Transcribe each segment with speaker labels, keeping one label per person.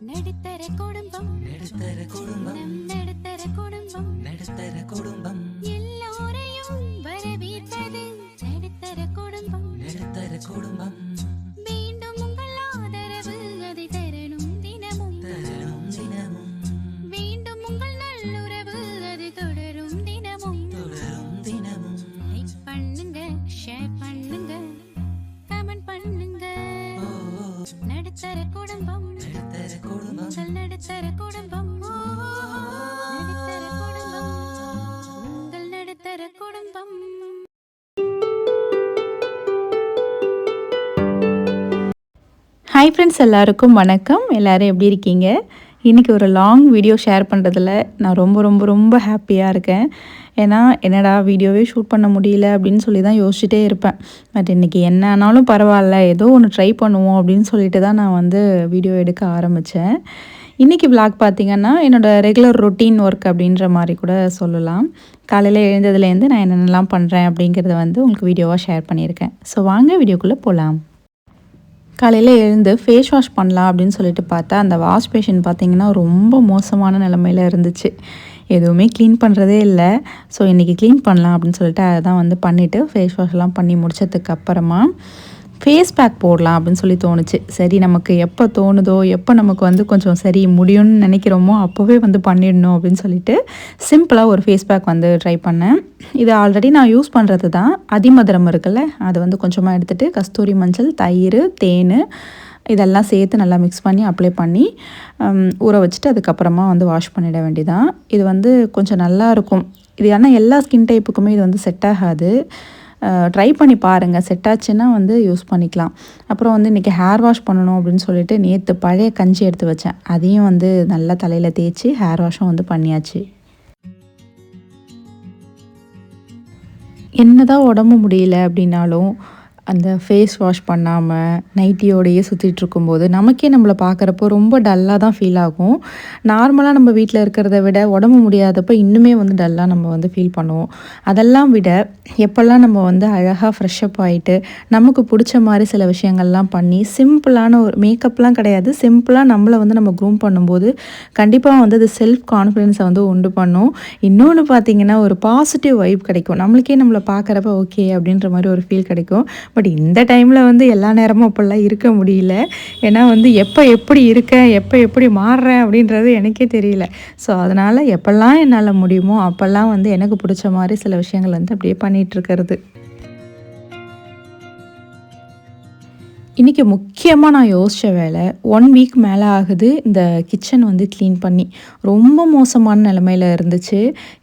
Speaker 1: நடுத்தர குடும்பம் நடுத்தர குடும்பம் நடுத்தர குடும்பம் நடுத்தர குடும்பம் எல்லோரையும் வரவேற்பது நடுத்தர குடும்பம் நடுத்தர குடும்பம் மீண்டும் உங்கள் ஆதரவு அதை தரணும் தினமும் மீண்டும் உங்கள் நல்லுறவு அது தொடரும் தினமும் லைக் பண்ணுங்க ஷேர் பண்ணுங்க கமெண்ட் பண்ணுங்க நடுத்தர குடும்பம் நடுத்தர குடும்பம் நடுத்தர குடும்பம் நடுத்தர குடும்பம் உங்கள் நடுத்தர குடும்பம்.
Speaker 2: ஹாய் ஃப்ரெண்ட்ஸ், எல்லாருக்கும் வணக்கம். எல்லோரும் எப்படி இருக்கீங்க? இன்றைக்கி ஒரு லாங் வீடியோ ஷேர் பண்ணுறதுல நான் ரொம்ப ரொம்ப ரொம்ப ஹாப்பியாக இருக்கேன். ஏன்னா என்னடா வீடியோவே ஷூட் பண்ண முடியல அப்படின்னு சொல்லி தான் யோசிச்சுட்டே இருப்பேன். பட் இன்றைக்கி என்ன ஆனாலும் பரவாயில்ல, ஏதோ ஒன்று ட்ரை பண்ணுவோம் அப்படின்னு சொல்லிட்டு தான் நான் வந்து வீடியோ எடுக்க ஆரம்பித்தேன். இன்றைக்கி விளாக் பார்த்திங்கன்னா என்னோடய ரெகுலர் ரொட்டீன் ஒர்க் அப்படின்ற மாதிரி கூட சொல்லலாம். காலையில் எழுந்ததுலேருந்து நான் என்னென்னலாம் பண்ணுறேன் அப்படிங்கிறத வந்து உங்களுக்கு வீடியோவாக ஷேர் பண்ணியிருக்கேன். ஸோ வாங்க வீடியோக்குள்ளே போகலாம். காலையில் எழுந்து ஃபேஸ் வாஷ் பண்ணலாம் அப்படின்னு சொல்லிட்டு பார்த்தா அந்த வாஷ் பேஷன் பார்த்திங்கன்னா ரொம்ப மோசமான நிலமையில் இருந்துச்சு. எதுவுமே க்ளீன் பண்ணுறதே இல்லை. ஸோ இன்றைக்கி க்ளீன் பண்ணலாம் அப்படின்னு சொல்லிட்டு அதை தான் வந்து பண்ணிவிட்டு ஃபேஸ் வாஷ்லாம் பண்ணி முடித்ததுக்கு அப்புறமா ஃபேஸ் பேக் போடலாம் அப்படின்னு சொல்லி தோணுச்சு. சரி, நமக்கு எப்போ தோணுதோ, எப்போ நமக்கு வந்து கொஞ்சம் சரி முடியும்னு நினைக்கிறோமோ அப்போவே வந்து பண்ணிடணும் அப்படின்னு சொல்லிட்டு சிம்பிளாக ஒரு ஃபேஸ் பேக் வந்து ட்ரை பண்ணேன். இது ஆல்ரெடி நான் யூஸ் பண்ணுறது தான். அதிமதுரம் இருக்குல்ல, அதை வந்து கொஞ்சமாக எடுத்துகிட்டு கஸ்தூரி மஞ்சள், தயிர், தேன் இதெல்லாம் சேர்த்து நல்லா மிக்ஸ் பண்ணி அப்ளை பண்ணி ஊற வச்சுட்டு அதுக்கப்புறமா வந்து வாஷ் பண்ணிட வேண்டியதான். இது வந்து கொஞ்சம் நல்லாயிருக்கும். இது ஆனால் எல்லா ஸ்கின் டைப்புக்குமே இது வந்து செட் ஆகாது. ட்ரை பண்ணி பாருங்கள், செட் ஆச்சுன்னா வந்து யூஸ் பண்ணிக்கலாம். அப்புறம் வந்து இன்றைக்கி ஹேர் வாஷ் பண்ணணும் அப்படின்னு சொல்லிட்டு நேற்று பழைய கஞ்சி எடுத்து வச்சேன். அதையும் வந்து நல்லா தலையில் தேய்ச்சி ஹேர் வாஷும் வந்து பண்ணியாச்சு. என்னதான் உடம்பு முடியல அப்படின்னாலும் அந்த ஃபேஸ் வாஷ் பண்ணாமல் நைட்டியோடையே சுற்றிட்டு இருக்கும்போது நமக்கே நம்மளை பார்க்குறப்போ ரொம்ப டல்லாக தான் ஃபீல் ஆகும். நார்மலாக நம்ம வீட்டில் இருக்கிறத விட உடம்பு முடியாதப்போ இன்னுமே வந்து டல்லாக நம்ம வந்து ஃபீல் பண்ணுவோம். அதெல்லாம் விட எப்போல்லாம் நம்ம வந்து அழகாக ஃப்ரெஷ்அப் ஆகிட்டு நமக்கு பிடிச்ச மாதிரி சில விஷயங்கள்லாம் பண்ணி சிம்பிளான ஒரு மேக்கப்லாம் கிடையாது, சிம்பிளாக நம்மளை வந்து நம்ம க்ரூம் பண்ணும்போது கண்டிப்பாக வந்து அது செல்ஃப் கான்ஃபிடென்ஸை வந்து உண்டு பண்ணும். இன்னொன்று பார்த்திங்கன்னா ஒரு பாசிட்டிவ் வைப் கிடைக்கும். நம்மளுக்கே நம்மளை பார்க்குறப்ப ஓகே அப்படின்ற மாதிரி ஒரு ஃபீல் கிடைக்கும். பட் இந்த டைமில் வந்து எல்லா நேரமும் அப்படிலாம் இருக்க முடியல. ஏன்னா வந்து எப்போ எப்படி இருக்கேன், எப்போ எப்படி மாறுறேன் அப்படின்றது எனக்கே தெரியல. ஸோ அதனால் எப்போல்லாம் என்னால் முடியுமோ அப்போல்லாம் வந்து எனக்கு பிடிச்ச மாதிரி சில விஷயங்கள் வந்து அப்படியே பண்ணிகிட்ருக்கிறது. இன்றைக்கி முக்கியமாக நான் யோசித்த வேலை 1 வீக் மேலே ஆகுது இந்த கிச்சன் வந்து க்ளீன் பண்ணி. ரொம்ப மோசமான நிலமையில் இருந்துச்சு.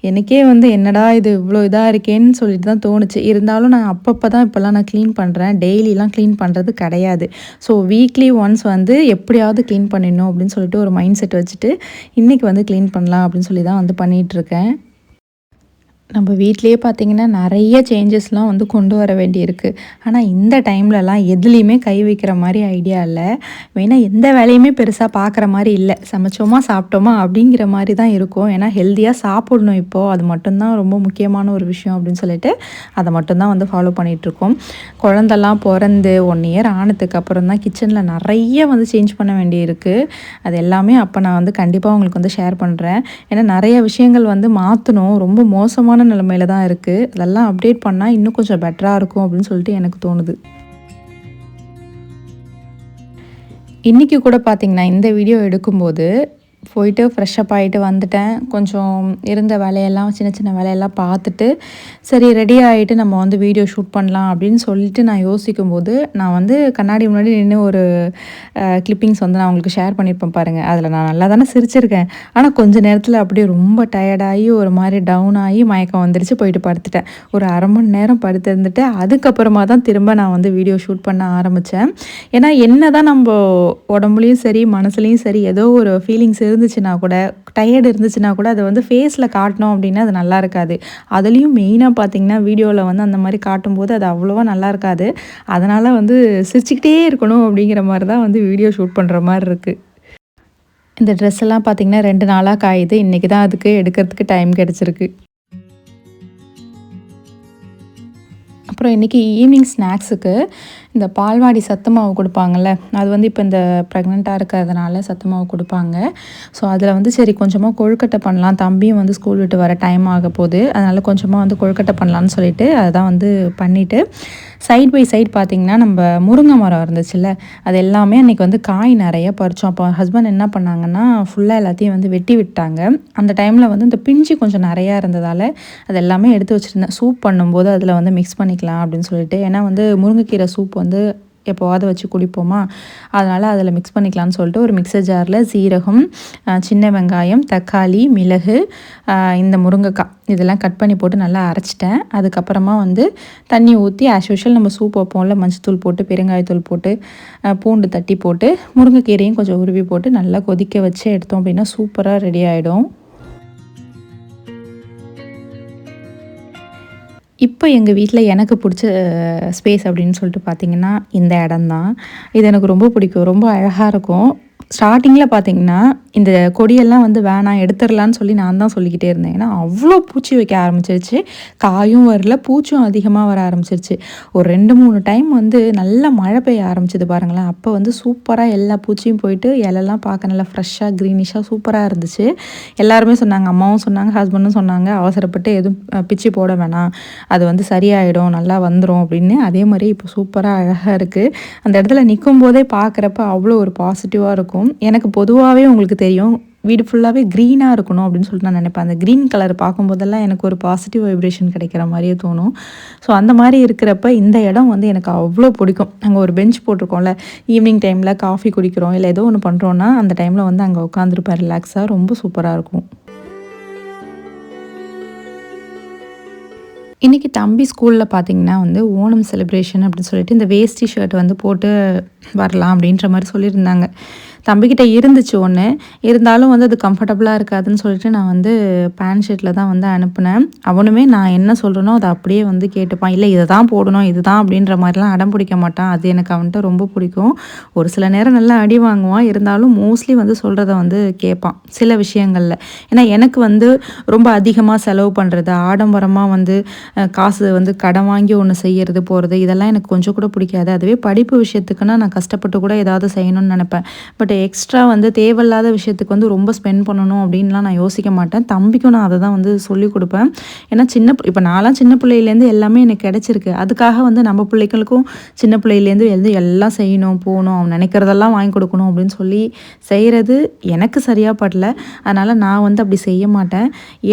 Speaker 2: எனக்கே வந்து என்னடா இது இவ்வளோ இதாக இருக்கேன்னு சொல்லிட்டு தான் தோணுச்சு. இருந்தாலும் நான் அப்பப்போ தான் இப்போல்லாம் நான் க்ளீன் பண்ணுறேன். டெய்லிலாம் க்ளீன் பண்ணுறது கிடையாது. ஸோ வீக்லி ஒன்ஸ் வந்து எப்படியாவது க்ளீன் பண்ணிடணும் அப்படின்னு சொல்லிட்டு ஒரு மைண்ட் செட் வச்சுட்டு இன்றைக்கி வந்து க்ளீன் பண்ணலாம் அப்படின்னு சொல்லி தான் வந்து பண்ணிகிட்ருக்கேன். நம்ம வீட்டிலையே பார்த்திங்கன்னா நிறைய சேஞ்சஸ்லாம் வந்து கொண்டு வர வேண்டியிருக்கு. ஆனால் இந்த டைம்லலாம் எதுலேயுமே கை வைக்கிற மாதிரி ஐடியா இல்லை. மெயினாக எந்த வேலையுமே பெருசாக பார்க்குற மாதிரி இல்லை. சமைச்சோமா சாப்பிட்டோமா அப்படிங்கிற மாதிரி தான் இருக்கும். ஏன்னா ஹெல்த்தியாக சாப்பிடணும் இப்போது, அது மட்டும்தான் ரொம்ப முக்கியமான ஒரு விஷயம் அப்படின்னு சொல்லிட்டு அதை மட்டும்தான் வந்து ஃபாலோ பண்ணிகிட்ருக்கோம். குழந்தெல்லாம் பிறந்து 1 இயர் ஆனதுக்கு அப்புறம் தான் கிச்சனில் நிறைய வந்து சேஞ்ச் பண்ண வேண்டியிருக்கு. அது எல்லாமே அப்போ நான் வந்து கண்டிப்பாக உங்களுக்கு வந்து ஷேர் பண்ணுறேன். ஏன்னா நிறைய விஷயங்கள் வந்து மாற்றணும். ரொம்ப மோசமான நிலைமையில தான் இருக்குது. அதெல்லாம் அப்டேட் பண்ணால் இன்னும் கொஞ்சம் பெட்டராக இருக்கும் அப்படின்னு சொல்லிட்டு எனக்கு தோணுது. இன்றைக்கி கூட பார்த்திங்கன்னா இந்த வீடியோ எடுக்கும்போது போயிட்டு ஃப்ரெஷ்அப் ஆகிட்டு வந்துட்டேன். கொஞ்சம் இருந்த வேலையெல்லாம் சின்ன சின்ன வேலையெல்லாம் பார்த்துட்டு சரி ரெடி ஆகிட்டு நம்ம வந்து வீடியோ ஷூட் பண்ணலாம் அப்படின்னு சொல்லிட்டு நான் யோசிக்கும்போது நான் வந்து கண்ணாடி முன்னாடி நின்று ஒரு கிளிப்பிங்ஸ் வந்து நான் உங்களுக்கு ஷேர் பண்ணியிருப்பேன் பாருங்கள். அதில் நான் நல்லா தானே சிரிச்சிருக்கேன். ஆனால் கொஞ்சம் நேரத்தில் அப்படியே ரொம்ப டயர்டாகி ஒரு மாதிரி டவுன் ஆகி மயக்கம் வந்துருச்சு. போயிட்டு படுத்துட்டேன். ஒரு 1/2 மணி நேரம் படுத்திருந்துட்டு அதுக்கப்புறமா தான் திரும்ப நான் வந்து வீடியோ ஷூட் பண்ண ஆரம்பித்தேன். ஏன்னா என்ன தான் நம்ம உடம்புலையும் சரி மனசுலேயும் சரி ஏதோ ஒரு ஃபீலிங்ஸ் இருந்துச்சுன்னா கூட, டயர்டு இருந்துச்சுன்னா கூட அதை வந்து ஃபேஸில் காட்டினோம் அப்படின்னா அது நல்லா இருக்காது. அதுலேயும் மெயினாக பார்த்திங்கன்னா வீடியோவில் வந்து அந்த மாதிரி காட்டும்போது அது அவ்வளோவா நல்லா இருக்காது. அதனால் வந்து சிரிச்சுக்கிட்டே இருக்கணும் அப்படிங்கிற மாதிரி தான் வந்து வீடியோ ஷூட் பண்ணுற மாதிரி இருக்குது. இந்த ட்ரெஸ் எல்லாம் பார்த்திங்கன்னா 2 நாளாக காயுது. இன்றைக்கி தான் அதுக்கு எடுக்கிறதுக்கு டைம் கிடச்சிருக்கு. அப்புறம் இன்றைக்கி ஈவினிங் ஸ்நாக்ஸுக்கு இந்த பால்வாடி சத்து மாவு கொடுப்பாங்கள்ல, அது வந்து இப்போ இந்த ப்ரெக்னெண்ட்டாக இருக்கிறதுனால சத்து மாவு கொடுப்பாங்க. ஸோ அதில் வந்து சரி கொஞ்சமாக கொழுக்கட்டை பண்ணலாம், தம்பியும் வந்து ஸ்கூல் விட்டு வர டைம் ஆக போகுது, அதனால் கொஞ்சமாக வந்து கொழுக்கட்டை பண்ணலான்னு சொல்லிட்டு அதுதான் வந்து பண்ணிவிட்டு சைட் பை சைட் பார்த்திங்கன்னா நம்ம முருங்கை மரம் இருந்துச்சுல்ல, அது எல்லாமே அன்றைக்கி வந்து காய் நிறைய பறித்தோம். அப்போ ஹஸ்பண்ட் என்ன பண்ணாங்கன்னா ஃபுல்லாக எல்லாத்தையும் வந்து வெட்டி விட்டாங்க. அந்த டைமில் வந்து இந்த பிஞ்சு கொஞ்சம் நிறையா இருந்ததால் அது எல்லாமே எடுத்து வச்சுருந்தேன். சூப் பண்ணும்போது அதில் வந்து மிக்ஸ் பண்ணிக்கலாம் அப்படின்னு சொல்லிட்டு. ஏன்னா வந்து முருங்கைக்கீரை சூப் வந்து எப்போவாவது வச்சு குடிப்போமா, அதனால் அதில் மிக்ஸ் பண்ணிக்கலாம்னு சொல்லிட்டு ஒரு மிக்சர் ஜாரில் சீரகம், சின்ன வெங்காயம், தக்காளி, மிளகு, இந்த முருங்கைக்காய் இதெல்லாம் கட் பண்ணி போட்டு நல்லா அரைச்சிட்டேன். அதுக்கப்புறமா வந்து தண்ணி ஊற்றி ஆஸ் யூஷுவல் நம்ம சூப் வைப்போம்ல, மஞ்சத்தூள் போட்டு பெருங்காயத்தூள் போட்டு பூண்டு தட்டி போட்டு முருங்கைக்கீரையும் கொஞ்சம் உருவி போட்டு நல்லா கொதிக்க வச்சு எடுத்தோம் அப்படின்னா சூப்பராக ரெடி ஆகிடும். இப்போ எங்கள் வீட்டில் எனக்கு பிடிச்ச ஸ்பேஸ் அப்படின்னு சொல்லிட்டு பார்த்திங்கன்னா இந்த இடம் தான். இது எனக்கு ரொம்ப பிடிக்கும், ரொம்ப அழகாக இருக்கும். ஸ்டார்டிங்கில் பார்த்திங்கன்னா இந்த கொடியெல்லாம் வந்து வேணாம் எடுத்துடலான்னு சொல்லி நான் தான் சொல்லிக்கிட்டே இருந்தேன். ஏன்னா அவ்வளோ பூச்சி வைக்க ஆரம்பிச்சிருச்சு, காயும் வரல, பூச்சும் அதிகமாக வர ஆரம்பிச்சிருச்சு. ஒரு 2-3 டைம் வந்து நல்லா மழை பெய்ய ஆரம்பிச்சது பாருங்களேன். அப்போ வந்து சூப்பராக எல்லா பூச்சியும் போயிட்டு இலெல்லாம் பார்க்க நல்லா ஃப்ரெஷ்ஷாக க்ரீனிஷாக சூப்பராக இருந்துச்சு. எல்லாருமே சொன்னாங்க, அம்மாவும் சொன்னாங்க, ஹஸ்பண்டும் சொன்னாங்க, அவசரப்பட்டு எதுவும் பிச்சு போட வேணாம், அது வந்து சரியாயிடும், நல்லா வந்துடும் அப்படின்னு. அதே மாதிரி இப்போ சூப்பராக அழகாக இருக்குது. அந்த இடத்துல நிற்கும் போதே பார்க்குறப்ப அவ்வளோ ஒரு பாசிட்டிவாக இருக்கும். எனக்கு பொதுவாகவே உங்களுக்கு தெரியும், வீடு ஃபுல்லாகவே க்ரீனாக இருக்கணும் அப்படின்னு சொல்லிட்டு நான் நினைப்பேன். அந்த க்ரீன் கலர் பார்க்கும்போதெல்லாம் எனக்கு ஒரு பாசிட்டிவ் வைப்ரேஷன் கிடைக்கிற மாதிரியே தோணும். ஸோ அந்த மாதிரி இருக்கிறப்ப இந்த இடம் வந்து எனக்கு அவ்வளோ பிடிக்கும். அங்கே ஒரு பெஞ்ச் போட்டிருக்கோம்ல, ஈவினிங் டைமில் காஃபி குடிக்கிறோம் இல்லை ஏதோ ஒன்று பண்ணுறோன்னா அந்த டைமில் வந்து அங்கே உட்காந்துருப்பேன் ரிலாக்ஸாக, ரொம்ப சூப்பராக இருக்கும். இன்றைக்கி தம்பி ஸ்கூலில் பார்த்திங்கன்னா வந்து ஓணம் செலிப்ரேஷன் அப்படின்னு சொல்லிட்டு இந்த வேஷ்டி ஷர்ட் வந்து போட்டு வரலாம் அப்படின்ற மாதிரி சொல்லியிருந்தாங்க. தம்பிக்கிட்ட இருந்துச்சு ஒன்று, இருந்தாலும் வந்து அது கம்ஃபர்டபுளாக இருக்காதுன்னு சொல்லிட்டு நான் வந்து பேண்ட் ஷர்ட்டில் தான் வந்து அனுப்புனேன். அவனுமே நான் என்ன சொல்கிறேனோ அதை அப்படியே வந்து கேட்டுப்பான். இல்லை இதை தான் போடணும், இதுதான் அப்படின்ற மாதிரிலாம் அடம் பிடிக்க மாட்டான். அது எனக்கு அவன்கிட்ட ரொம்ப பிடிக்கும். ஒரு சில நேரம் நல்லா அடி வாங்குவான், இருந்தாலும் மோஸ்ட்லி வந்து சொல்கிறத வந்து கேட்பான் சில விஷயங்களில். ஏன்னா எனக்கு வந்து ரொம்ப அதிகமாக செலவு பண்ணுறது, ஆடம்பரமாக வந்து காசு வந்து கடன் வாங்கி ஒன்று செய்கிறது போகிறது, இதெல்லாம் எனக்கு கொஞ்சம் கூட பிடிக்காது. அதுவே படிப்பு விஷயத்துக்குன்னா நான் கஷ்டப்பட்டு கூட ஏதாவது செய்யணும்னு நினைப்பேன். பட் எக்ஸ்ட்ரா வந்து தேவையில்லாத விஷயத்துக்கு வந்து ரொம்ப ஸ்பெண்ட் பண்ணணும் அப்படின்லாம் நான் யோசிக்க மாட்டேன். தம்பிக்கும் நான் அதை தான் வந்து சொல்லிக் கொடுப்பேன். ஏன்னா இப்போ நான்லாம் சின்ன பிள்ளையிலேருந்து எல்லாமே எனக்கு கிடச்சிருக்கு. அதுக்காக வந்து நம்ம பிள்ளைகளுக்கும் சின்ன பிள்ளையிலேருந்து எல்லாம் செய்யணும், போகணும், அவன் நினைக்கிறதெல்லாம் வாங்கி கொடுக்கணும் அப்படின்னு சொல்லி செய்கிறது எனக்கு சரியாக படல. அதனால் நான் வந்து அப்படி செய்ய மாட்டேன்.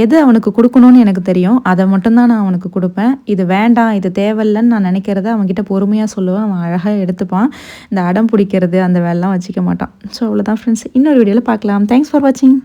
Speaker 2: எது அவனுக்கு கொடுக்கணும்னு எனக்கு தெரியும், அதை மட்டும்தான் நான் அவனுக்கு கொடுப்பேன். இது வேண்டாம், இது தேவையில்லைன்னு நான் நினைக்கிறத அவன்கிட்ட பொறுமையாக சொல்லுவேன். அவன் அழகாக எடுத்துப்பான். இந்த அடம் பிடிக்கிறது அந்த வேலைலாம் வச்சுக்க மாட்டான். ஸோ அவ்வளோதான் ஃப்ரெண்ட்ஸ், இன்னொரு வீடியோவில் பார்க்கலாம். தேங்க்ஸ் ஃபார் வாட்சிங்.